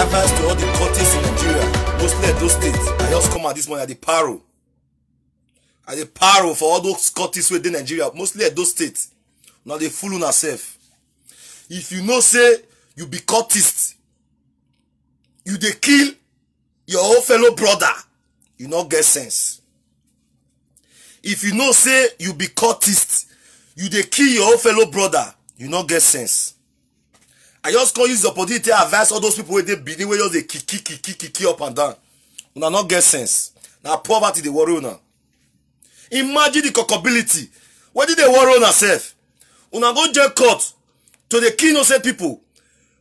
advice to all the cultists in Nigeria, mostly at those states. I just come out this morning at the paro. At the paro for all those cultists within Nigeria, mostly at those states. Now they fool on yourself. If you know say you be cultist, you dey kill your own fellow brother, you not get sense. If you know say you be cultist, you dey kill your own fellow brother, you not get sense. I just can't use the opportunity to advise all those people where they beating, where they kick up and down. Una not get sense. Now poverty they worry una. Imagine the cockability. Where did they worry on herself? Una go jail court to the key innocent people.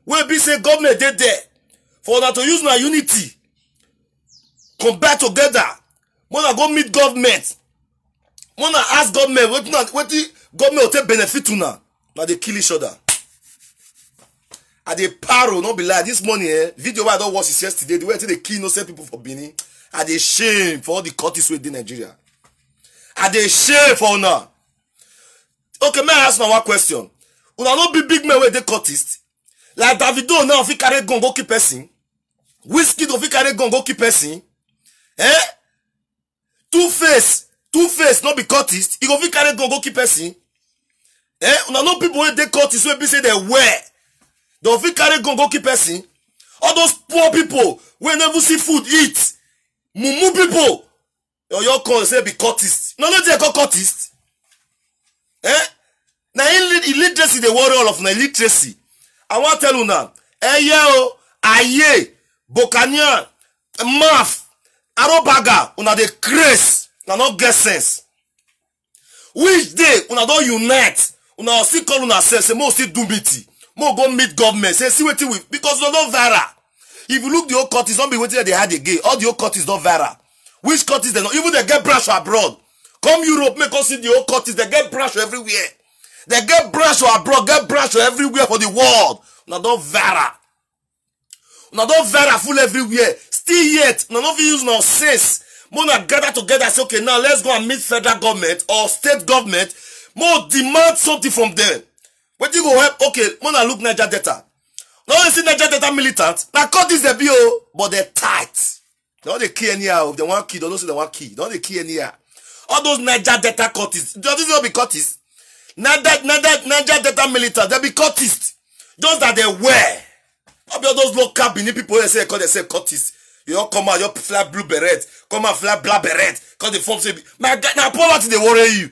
Where be say government they there for una to use na unity. Come back together. Wanna go meet government. Wanna ask government what the government will take benefit to now. Now they kill each other. At the paro, not be like this morning, video I don't watch is yesterday, the way they kill innocent people for Benin. At the shame for all the cultists within Nigeria. At the shame for now. Okay, may I ask now one question? Una not be big men where they cultists. Like Davido now, if he carry gun go keep person. Whiskey if he carry gun go keep person. Eh? Two-Face, not be cultist. He go fit carry gun go keep person. Eh? Una no people where they cultists where be say they wear. Don't fit carry gun go keep person. All those poor people where never see food eat. Mumu people. Your call say be cultist. No, they call cultist. Eh? Now illiteracy they worry all of na illiteracy. I want to tell you now. Eyo, aye, Bokania, Maf, Arobaga, una dey craze. Una not get sense. Which day una don't unite? Una still call una self say mo still do meeting. Mo go meet government. Say see wetin we because una don't viral. If you look the old cultists, don't be waiting that they had again. All the old cultists don't viral. Which cultists they not? Even they get branch abroad. Come Europe, make us see the old cultists. They get branch everywhere. They get branch abroad, get branch everywhere for the world. Una don't viral. Una don't viral full everywhere. Still yet, una not use no sense. Mona gather together say, okay, now let's go and meet federal government or state government. More demand something from them. What you go help? Okay, Mona look Niger Delta. Now you see Niger Delta militant. Now cut this the BO, but they're tight. Don't they key anyhow. If they want key, don't say they want key. Don't they key anyhow. All those Niger Delta cultists. Does not be cultists? Niger Delta militant, they be cultists. Just that they wear. All those local Benin people they say cultists. You all come out, you fly blue beret, come out fly black beret, cause the form say, my God, now poverty they worry you.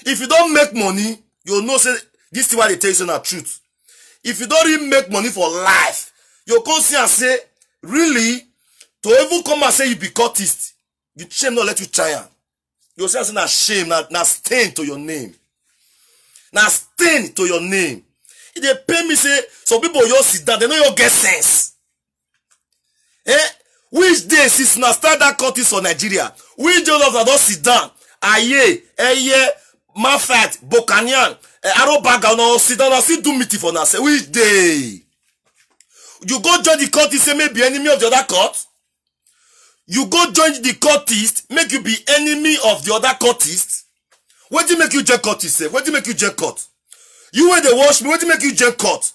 If you don't make money, you'll know say this is why they tell you the truth. If you don't really make money for life, you'll come see and say, really, to even come and say you be cultist, you shame not let you try. You'll say na shame, na stain to your name. Na stain to your name. If they pay me say, some people you sit down, they know you get sense. Eh? Which day since na start that cultist for Nigeria? Which day of that don't sit down? Aye, Eye, Mafat, Bokanian, Arobaga, no sit down and still do meeting for now. Say which day? You go join the cultist, say maybe enemy of the other court. You go join the cultist, make you be enemy of the other cultist. What do you make you join cultist? Say what do you make you join court? You when they wash me, what do you make you join court?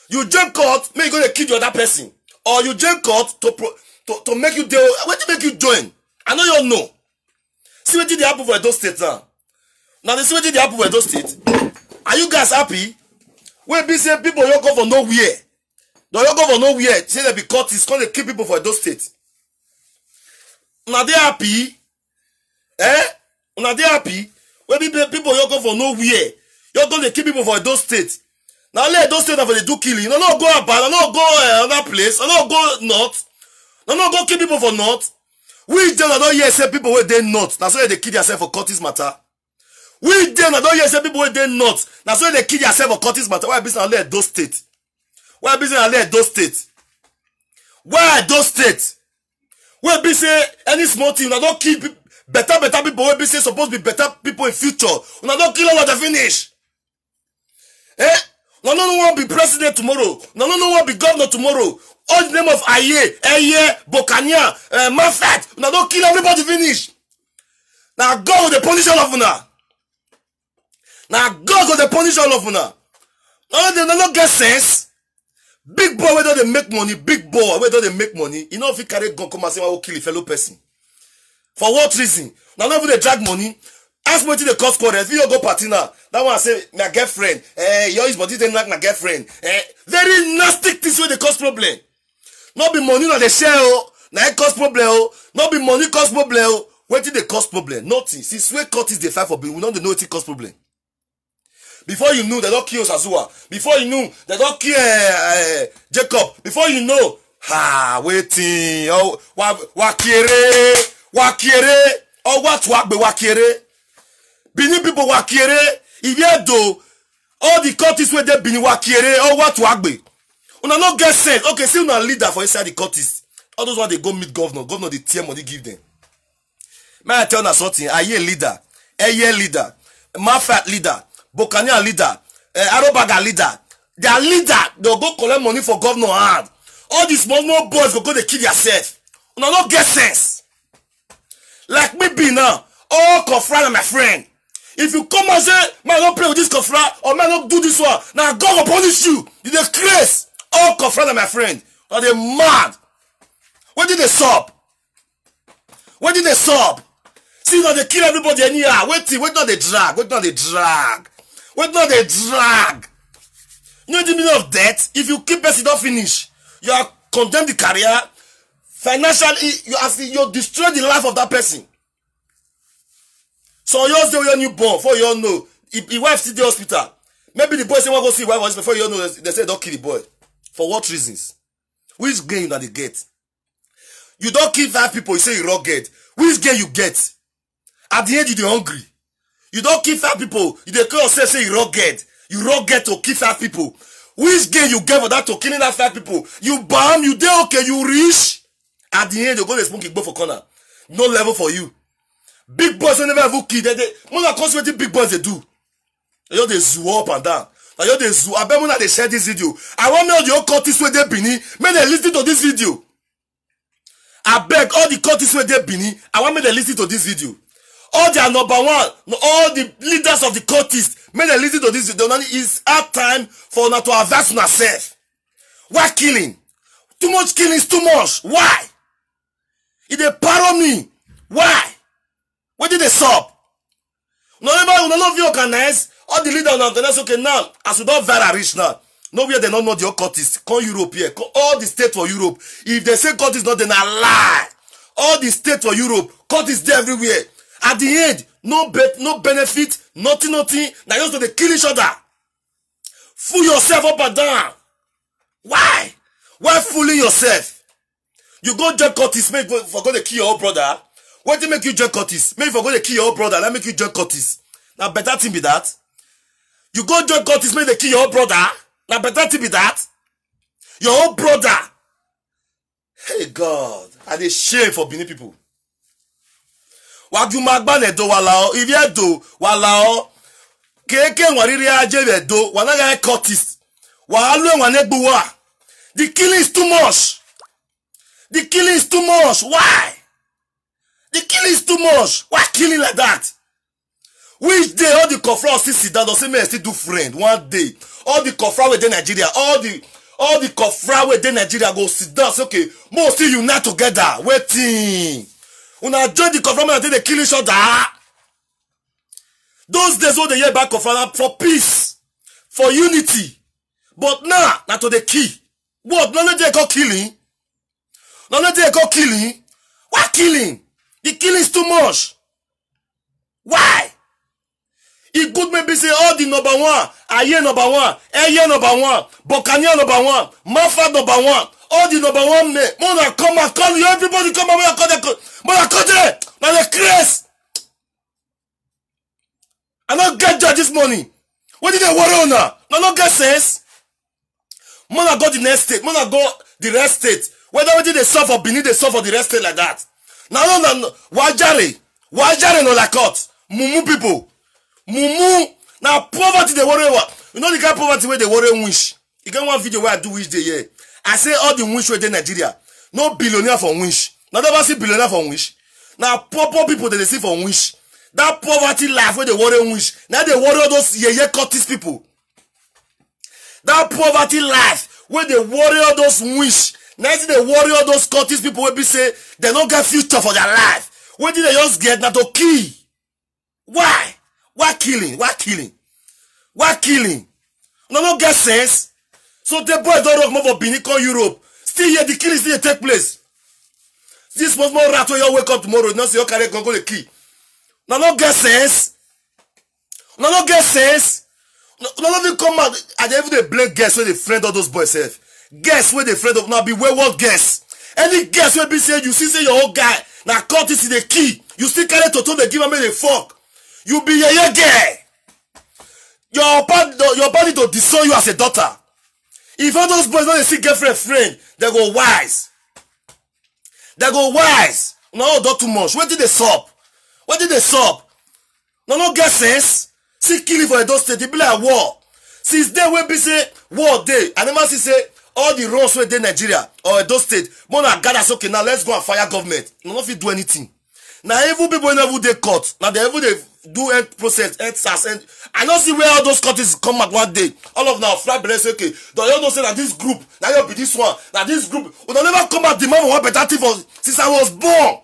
You join court, make you gonna kill the other person. Or you join court to make you deal. What do you make you join? I know you all know. See what did happen for those states now. Now see what did happen for those states. Are you guys happy? When be say people you go for nowhere. Don't you go for nowhere. Say they be caught is going to kill people for those states. Now they happy. Eh? Now they happy. When people you go for nowhere. You're going to kill people for those states. Now let those states they do killing. No go about, no go another place, no go north, no go kill people for north. We then I don't hear say people where they north. That's why they kill themselves for cultist matter. We then I don't hear say people where they north. That's why they kill themselves for cultist matter. Why business let those states? Why business let those states? Why those states? Where be say any small thing, I don't kill better people. Where be say supposed to be better people in future. I don't kill all of the finish. Eh? No one be president tomorrow. No one be governor tomorrow. All the name of Aye, Bokania, Mafat. Now don't kill everybody finish. Now God will punish all of you now. Now God will punish all of you now. No, they don't get sense. Big boy with don't they make money, big boy, where don't they make money, you know if you carry gun come and say, I will kill a fellow person. For what reason? Now not even they drag money. Ask me to the cost quarter. If you go party now, that one say, my girlfriend, yours body didn't like my girlfriend. Very nasty things where they cause problem. Not be money na they share, na it cause problem, not be money cause problem. Where did they cause problem? Nothing. Since where cut is the fight for being, we don't know it cause problem. Before you knew, they don't kill Sazua. Before you knew, they don't kill Jacob. Before you know, waiting. Oh, wakire, oh, what wakbe wakire. Bini people wakire. If you do, all the courts where they bini wakire, oh, what wakbe. Una not get sense. Okay, see una leader for inside the courts. All those ones they go meet governor. Governor the team money give them. May I tell you something? A year leader, Mafat leader, Bokania leader, Arobaga leader. Their leader, they'll go collect money for governor hand. All these small boys go they kill yourself. Una not get sense. Like me be now, all confront my friend. If you come and say, man, don't play with this confront, or man, don't do this one, now God will punish you. You the craze. All confront my friend. Are they mad? Where did they stop? Where did they stop? See now they kill everybody anyhow. Wait not they drag. Wait not they drag. Wait not they drag. You know the meaning of death? If you keep person don't finish, you are condemned the career. Financially, you destroy the life of that person. So yours say when you born, before you all know, if your wife still in the hospital, maybe the boy say want go see wife before you all know they say don't kill the boy. For what reasons? Which gain that they get? You don't kill 5 people, you say you rugged. Which gain you get? At the end, you're hungry. You don't kill 5 people. You don't call yourself say you rugged. You rugged to kill 5 people. Which gain you get for that to killing that 5 people? You bomb, you dey okay, you rich. At the end, you're going to smoke go for corner. No level for you. Big boys don't never have a kid. More than concentrating big boys they do. They just they zoo up and down. They just they zoo. I bet when they share this video. I want me all the old cultists where they bini. May they listen to this video. I beg all the cultists where they bini. I want me to listen to this video. All their number one, all the leaders of the cultists, may they listen to this video. It's our time for not to advance on ourselves. Why killing? Too much killing is too much. Why? If they pardon me, why? Where did they stop? None of you organize. All the leaders on the okay now. As we don't very rich now. Nowhere they don't know the cultists. Come Europe here. Come all the states for Europe. If they say cultists not, then I lie. All the states for Europe, cultists there everywhere. At the end, no benefit, nothing. Now just to they kill each other. Fool yourself up and down. Why? Why fooling yourself? You go join cultists, make for go to kill your old brother. What do make you join cultists? Maybe for go to kill your old brother, that make you join cultists. Now better thing be that. You go join cultists, make they kill your old brother. Now better thing be that. Your old brother. Hey God, I dey shame for Benin people. Wagumagba do walao, if do walao. Keke wariri aje do, wanaga cultists. Walu wanegbuwa. The killing is too much. The killing is too much. Why? The killing is too much. Why killing like that? Which day all the kofra still sit down, say me still do friend one day. All the kofra within Nigeria, all the kofra within Nigeria go sit down. Say okay, more still unite together. Waiting. Una join the kofra until they kill each other. Those days all the year back kofra for peace, for unity. But now, not to the key. What? None of they go killing. None of they go killing. Why killing? The killing is too much. Why? It could maybe say all the number one, Aye number one, Eye number one, Bokania number one, Mafa number one, all the number one men. Mona come and call you, everybody come and call them. Mona call them. Now they craze. I don't get judge this money. What did they worry on now? I don't get sense. Mona go the next state. Mona go the rest state. Whether they suffer Benin, they suffer the rest state like that. Now, no. Wajare no like cut. Mumu people. Mumu. Now, poverty they worry what? You know the kind of poverty where they worry wish. You get one video where I do wish they hear. I say all the wish where they Nigeria. No billionaire for wish. Now, never see billionaire for wish. Now, poor people they see for wish. That poverty life where they worry wish. Now they worry all those cultist people. That poverty life when they worry all those wish, now they worry all those cultist people will be say they don't get future for their life. When did they just get not to kill? Why? Why killing? Why killing? Why killing? No, no get sense. So the boy don't rock more for Benin call Europe. Still here, the killing still take place. This small rat when you wake up tomorrow, not say you carry go the key. No, no get sense. No, no get sense. No, no come out. And even they blame guess where they friend all those boys self. Guess where they friend of now be wayward guess. Any guess where be say you see say your old guy now cut this is the key. You still carry to they give him a fuck. You be a guy. Your body to disown you as a daughter. If all those boys don't see girlfriend friend, they go wise. They go wise. No, not too much. Where did they stop? Where did they stop? No, no get sense. See killing for Edo State, it be like war. Since then when be say war day, I never see say all the roads where they Nigeria or Edo State, more than gather okay now let's go and fire government. No fit do anything. Now even people never they cut. Now they ever they do end process, end SARS, and I don't see where all those cuttings come at one day. All of now fly belly say okay. Don't you know say that this group, now you be this one, now this group, will never come out demand for one better thing for since I was born.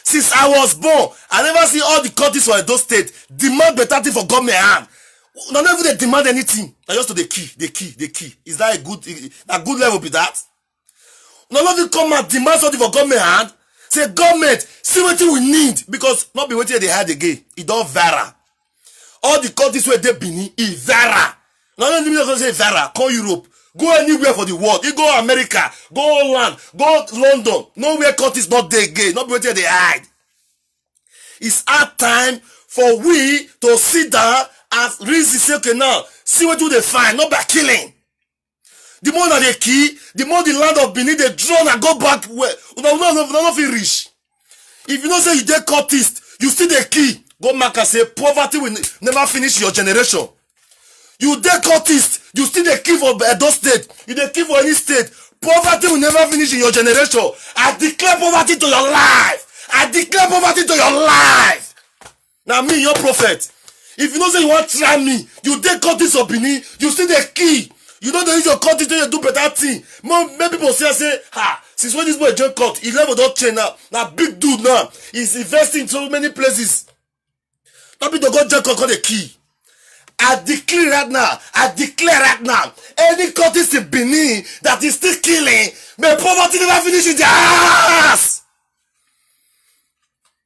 Since I was born, I never see all the cuttings for Edo State demand better thing for government hand. Now never they demand anything. Now just to the key. Is that a good level be that? Now never come out demand something for government hand. Say government, see what we need because not be waiting they had again. It don't vara. All the countries where they Benin, it vara. Not only me say vara, call Europe, go anywhere for the world. You go America, go Holland, go London. Nowhere countries not there again. Not be waiting they hide. It's our time for we to sit down and reason say okay now, see what do they find, not by killing. The more that they key, the more the land of Benin they draw and go back where no feel rich. If you don't say you dey cultist, you still the key. Go back and say poverty will never finish your generation. You dey cultist, you still the key for Edo State, you the key for any state. Poverty will never finish in your generation. I declare poverty to your life. I declare poverty to your life. Now me, your prophet. If you don't say you want to try me, you dey cultist of Benin, you still the key. You don't use your country to do better thing. Many people say, since when this boy join court, he never don't change now. Now big dude now. He's investing in so many places. Not be to go join court, the key. I declare right now, any countries in Benin that is still killing, may poverty never finish in their ass.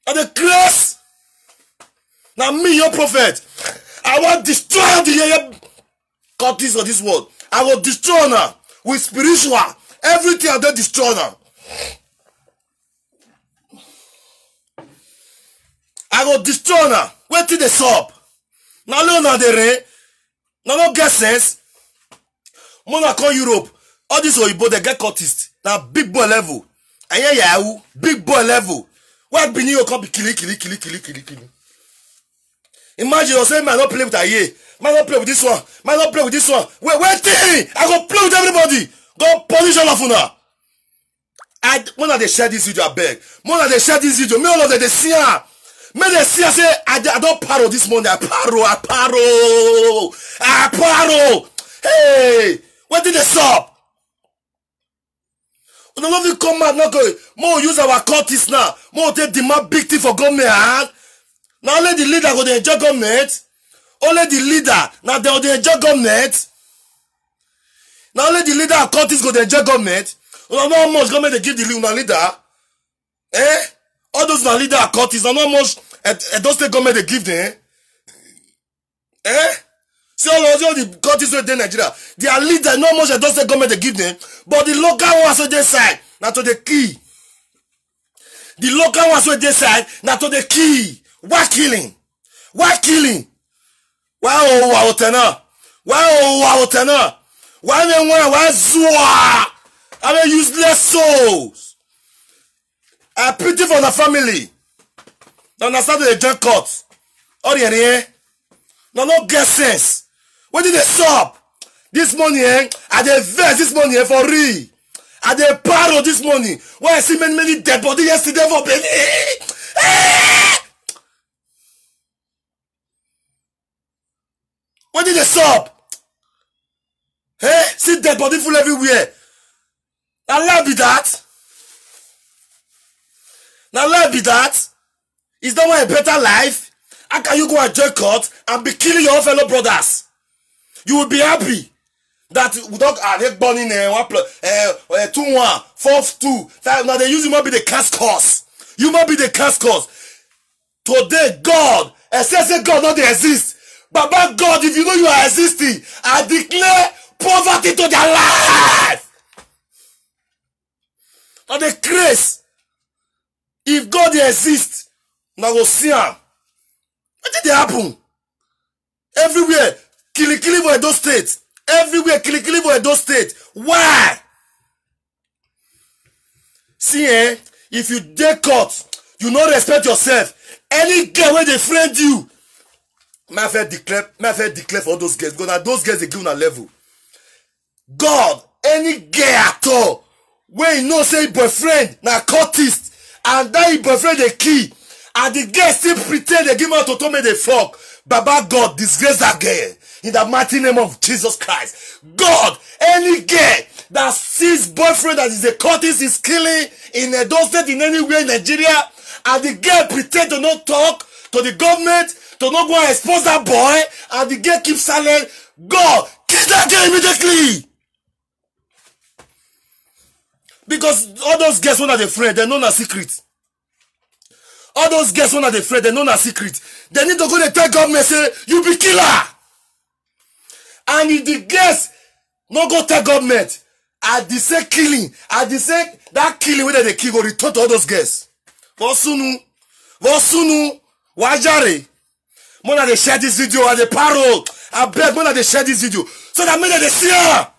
And the grace. Now me, your prophet, I want to destroy the countries of this world. I will destroy now with spiritual. Everything I will destroy now. I will destroy now. Wait till they stop. Now learn now the rain. Now no get sense. Monaco Europe. All this Oyibo they get cultists. Now big boy level. And yeah, big boy level. Why Benin you come be killing. Imagine you say man not play with a year. Man not play with this one. Man not play with this one. Wait thing. I go play with everybody. Go punish all of you now. When they share this video, I beg. When they share this video, me all of them they see her. Me they see her say I don't paro this morning. I paro. Hey, where did they stop? We don't even come out now. More use our cultists now. More take demand big thing for government. Now only the leader go to enjoy government. Only the leader. Now they enjoy government. Now only the leader of countries go to enjoy government. You know how much government they give the leader? Eh? All those na leader of countries, now how much those state government they give them? Eh? See all the countries where they Nigeria. Their leader, no much those state government they give them. But the local ones where they side, now to the key. The local ones where they side, now to the key. Why killing? Why killing? Why Otena? Why Otena? Why Zua? I mean useless souls. I pity for the family. Now understand the joint court. Oh yeah. No get sense. When did they stop? This money, I dey vex this money for real. I dey paro this money. When I see many dead body yesterday for Benin. When did they stop? Hey, see dead body full everywhere. Now life be that. Now life be that. Is that one a better life? How can you go and join court and be killing your fellow brothers? You will be happy that we don't have born in 2-1, 4-2. Now they use you might be the cast cause. You might be the cast cause. Today, God, say God not they exist. But God, if you know you are existing, I declare poverty to their life. Now the grace. If God they exist, now go see him. What did they happen? Everywhere, killing for Edo State. Everywhere, killing for Edo State. Why? See, if you dare court, you not respect yourself. Any girl where they friend you, my friend declare for all those girls. Because now those girls they give on a level. God, any girl at all, when you know say boyfriend, na cultist, and that boyfriend the key, and the girl still pretend they give out to me the fuck. Baba God, disgrace that girl. In the mighty name of Jesus Christ. God, any girl that sees boyfriend that is a cultist is killing in Edo State in anywhere in Nigeria, and the girl pretend to not talk to the government, to not go and expose that boy, and the girl keeps silent. God, kill that girl immediately. Because all those girls when are the friend, they know na secret. All those girls when are the friend, they know na secret. They need to go to tell government say, you be killer. And if the girls no go tell government, at the same killing, at the same that killing whether they kill go return to all those girls. Vosunu, wajare. Mona they share this video at the parole. I beg Mona they share this video. So that means they see her.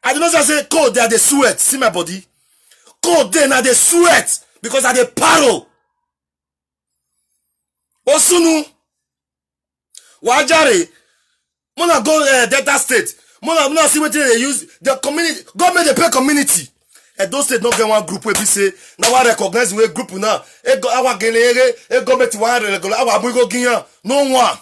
I do not just say cold they are the sweat. See my body. Cold they are the sweat. Because at the parole. Vosunu, wajare. Mona go Delta State. Mona see what they use. The community, government they pay community. And those states not get one group where we say, now I recognize the group now. Government one regular. No one.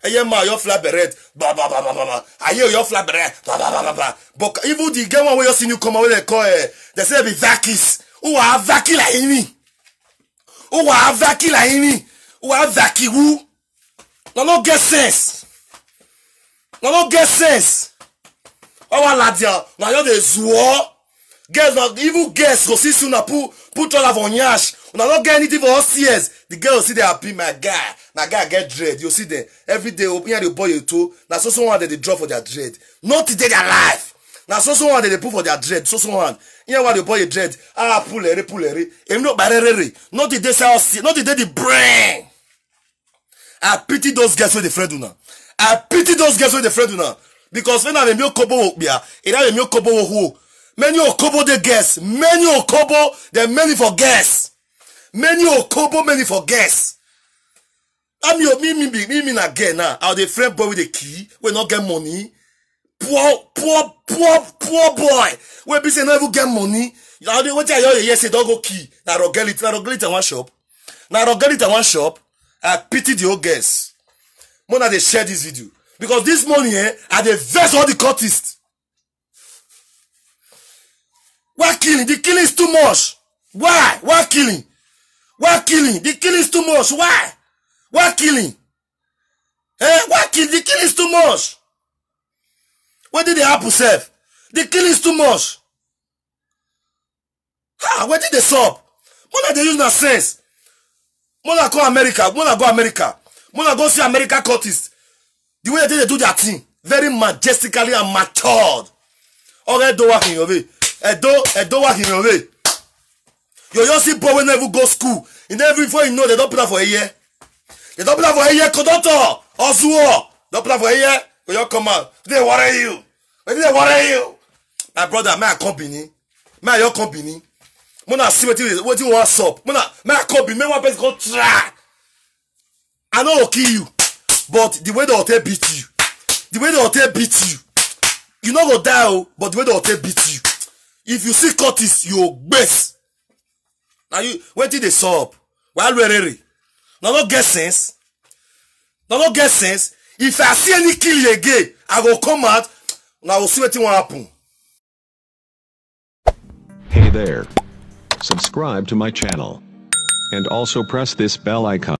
Aye ma your flag beret. Ba ba ba ba ba. Aye your flag beret. Ba ba ba ba. But even the game one where you see you come away they call they say be vakis. Who are vaki la ini? Who are vaki la ini? Who are vaki who? No get sense. No get sense. Our ladia, now you the zuo. Girls, now even girls go see soon put all of on yash. Now not get anything for us years. The girls see they happy, my guy get dread. You see them every day open the boy you too. Now so someone that they drop for their dread. Not today their life. Now so someone that they put for their dread. So someone. Here what the boy dread. Pull. Em not barere. Not today say not today the brain. I pity those girls with the friend now. I pity those girls with the friend now. Because when I have a kobo bia, it have a kobo who many okobo the guess, many okobo the many for guess, many okobo many for guess. I'm your me again now. How the friend boy with the key will not get money. Poor boy. We be say never get money. How the what I hear say don't go key. Now rogel it in one shop. Now rogel it in one shop. I pity the old guess. Mona they share this video. Because this money, are the verse all the cultists. Why killing? The killing is too much. Why? Why killing? Why killing? The killing is too much. Why? Why killing? Why killing? The killing is too much. Where did the apple serve? The killing is too much. Where did they stop? Mona they use no sense. Mona go America. Mona go see America cultists. The way they do their thing, very majestically and matured. Okay, don't work in your way. Don't work in your way. You just see boy when never go school. In every before you know they don't put up for a year. They don't put up for a year, conductor or zuo. Don't put up for a year. When you come out, they worry you. When they worry you, my brother, my company, my your company. Mona see what you want up. Mona, my company, me one person go try. I know I'll kill you. But the way the hotel beat you, you not go die, but the way the hotel beat you. If you see Curtis, you best. Now you wait till they saw up. While we're now not get sense. Now not get sense. If I see any kill again, I will come out. Now we'll see wetin wan happen. Hey there. Subscribe to my channel. And also press this bell icon.